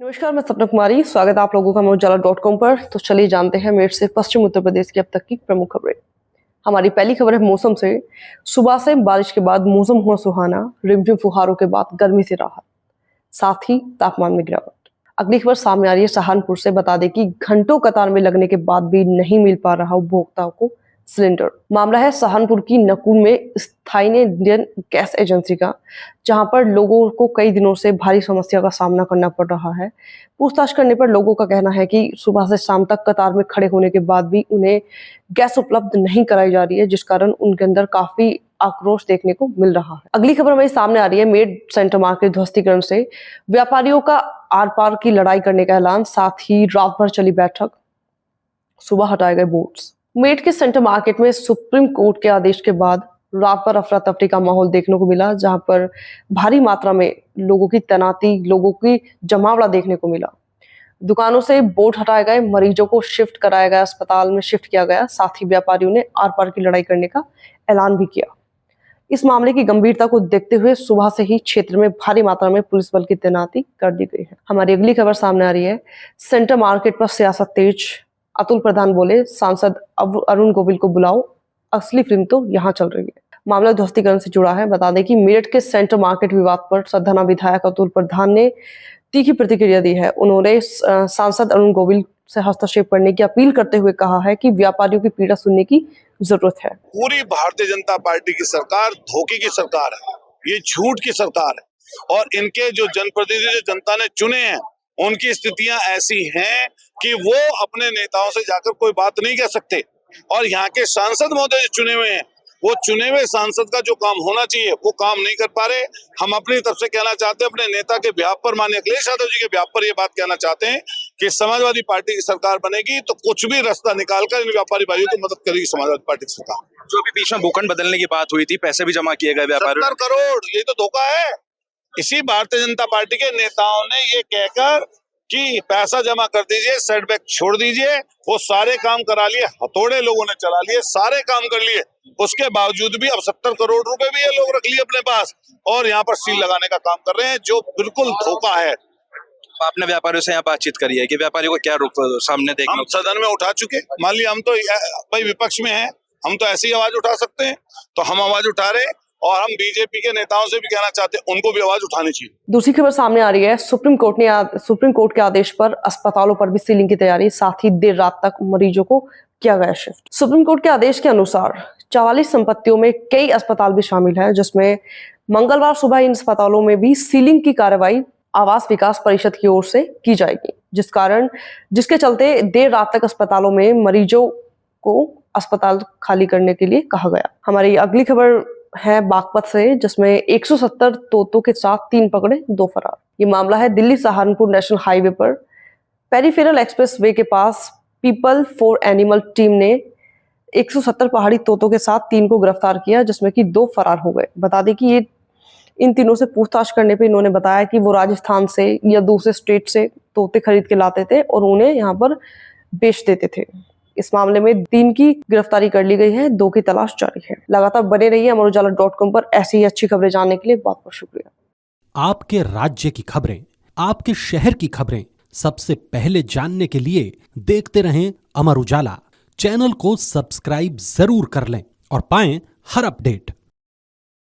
नमस्कार, मैं सपना कुमारी। स्वागत है आप लोगों का अमरउजाला.com पर। तो चलिए जानते हैं मेरठ से पश्चिम उत्तर प्रदेश की अब तक की प्रमुख खबरें। हमारी पहली खबर है मौसम से। सुबह से बारिश के बाद मौसम हुआ सुहाना, रिमझिम फुहारों के बाद गर्मी से राहत, साथ ही तापमान में गिरावट। अगली खबर सामने आ रही है सहारनपुर से। बता दें कि घंटों कतार में लगने के बाद भी नहीं मिल पा रहा उपभोक्ताओं को सिलेंडर। मामला है सहारनपुर की नकुल में स्थानीय इंडियन गैस एजेंसी का, जहां पर लोगों को कई दिनों से भारी समस्या का सामना करना पड़ रहा है। पूछताछ करने पर लोगों का कहना है कि सुबह से शाम तक कतार में खड़े होने के बाद भी उन्हें गैस उपलब्ध नहीं कराई जा रही है, जिस कारण उनके अंदर काफी आक्रोश देखने को मिल रहा है। अगली खबर हमारी सामने आ रही है मेरठ सेंटर मार्केट ध्वस्तीकरण से। व्यापारियों का आर पार की लड़ाई करने का ऐलान, साथ ही रात भर चली बैठक, सुबह हटाए गए बोर्ड्स। मेरठ के सेंटर मार्केट में सुप्रीम कोर्ट के आदेश के बाद रात भर अफरा तफरी का माहौल देखने को मिला, जहां पर भारी मात्रा में लोगों की तैनाती, लोगों की जमावड़ा देखने को मिला। दुकानों से बोर्ड हटाए गए, मरीजों को शिफ्ट कराया गया, अस्पताल में शिफ्ट किया गया, साथ ही व्यापारियों ने आर पार की लड़ाई करने का ऐलान भी किया। इस मामले की गंभीरता को देखते हुए सुबह से ही क्षेत्र में भारी मात्रा में पुलिस बल की तैनाती कर दी गई है। हमारी अगली खबर सामने आ रही है। सेंटर मार्केट पर सियासत तेज, अतुल प्रधान बोले सांसद अरुण गोविल को बुलाओ, असली फिल्म तो यहाँ चल रही है। मामला ध्वस्तीकरण से जुड़ा है। बता दें कि मेरठ के सेंटर मार्केट विवाद पर सधना विधायक अतुल प्रधान ने तीखी प्रतिक्रिया दी है। उन्होंने सांसद अरुण गोविल से हस्तक्षेप करने की अपील करते हुए कहा है कि व्यापारियों की पीड़ा सुनने की जरूरत है। पूरी भारतीय जनता पार्टी की सरकार धोखे की सरकार है, ये झूठ की सरकार है और इनके जो जनप्रतिनिधि जनता ने चुने हैं उनकी स्थितियां ऐसी हैं कि वो अपने नेताओं से जाकर कोई बात नहीं कह सकते। और यहाँ के सांसद महोदय जो चुने हुए हैं, वो चुने हुए सांसद का जो काम होना चाहिए वो काम नहीं कर पा रहे। हम अपनी तरफ से कहना चाहते हैं, अपने नेता के ब्याह पर, माननीय अखिलेश यादव जी के ब्याह पर ये बात कहना चाहते हैं कि समाजवादी पार्टी की सरकार बनेगी तो कुछ भी रास्ता निकालकर इन व्यापारी भाइयों की मदद करेगी समाजवादी पार्टी की सरकार। जो अभी बीच में भूखंड बदलने की बात हुई थी, पैसे भी जमा किए गए व्यापारियों 70 करोड़, ये तो धोखा है। इसी भारतीय जनता पार्टी के नेताओं ने ये कहकर कि पैसा जमा कर दीजिए, सेटबैक छोड़ दीजिए, वो सारे काम करा लिए, हथौड़े लोगों ने चला लिए, सारे काम कर लिए। उसके बावजूद भी अब 70 करोड़ रुपए भी ये लोग रख लिए अपने पास और यहाँ पर सील लगाने का काम कर रहे हैं, जो बिल्कुल धोखा है। आपने व्यापारियों से यहाँ बातचीत करी है कि व्यापारियों को क्या रुख सामने देखना? हम सदन में उठा चुके, मान लिया हम तो भाई विपक्ष में हैं, हम तो ऐसी आवाज उठा सकते हैं, तो हम आवाज उठा रहे हैं और हम बीजेपी के नेताओं से भी कहना चाहते हैं उनको भी आवाज उठानी चाहिए। दूसरी खबर सामने आ रही है। सुप्रीम कोर्ट के आदेश पर अस्पतालों पर भी सीलिंग की तैयारी, साथ ही देर रात तक मरीजों को किया गया शिफ्ट। सुप्रीम कोर्ट के आदेश के अनुसार 44 संपत्तियों में कई अस्पताल भी शामिल है, जिसमें मंगलवार सुबह इन अस्पतालों में भी सीलिंग की कार्रवाई आवास विकास परिषद की ओर से की जाएगी, जिसके चलते देर रात तक अस्पतालों में मरीजों को अस्पताल खाली करने के लिए कहा गया। हमारी अगली खबर है बागपत से, जिसमें 170 तोतों के साथ 3 पकड़े 2 फरार। ये मामला है दिल्ली सहारनपुर नेशनल हाईवे पर पेरिफेरल एक्सप्रेस वे के पास। पीपल फॉर एनिमल टीम ने 170 पहाड़ी तोतों के साथ 3 को गिरफ्तार किया, जिसमें कि 2 फरार हो गए। बता दें कि ये इन तीनों से पूछताछ करने पे इन्होंने बताया कि वो राजस्थान से या दूसरे स्टेट से तोते खरीद के लाते थे और उन्हें यहाँ पर बेच देते थे। इस मामले में 3 की गिरफ्तारी कर ली गई है, 2 की तलाश जारी है। लगातार बने रहिए अमरउजाला.com पर। ऐसी ही अच्छी खबरें जानने के लिए बहुत बहुत शुक्रिया। आपके राज्य की खबरें, आपके शहर की खबरें सबसे पहले जानने के लिए देखते रहें अमर उजाला। चैनल को सब्सक्राइब जरूर कर लें और पाएं हर अपडेट।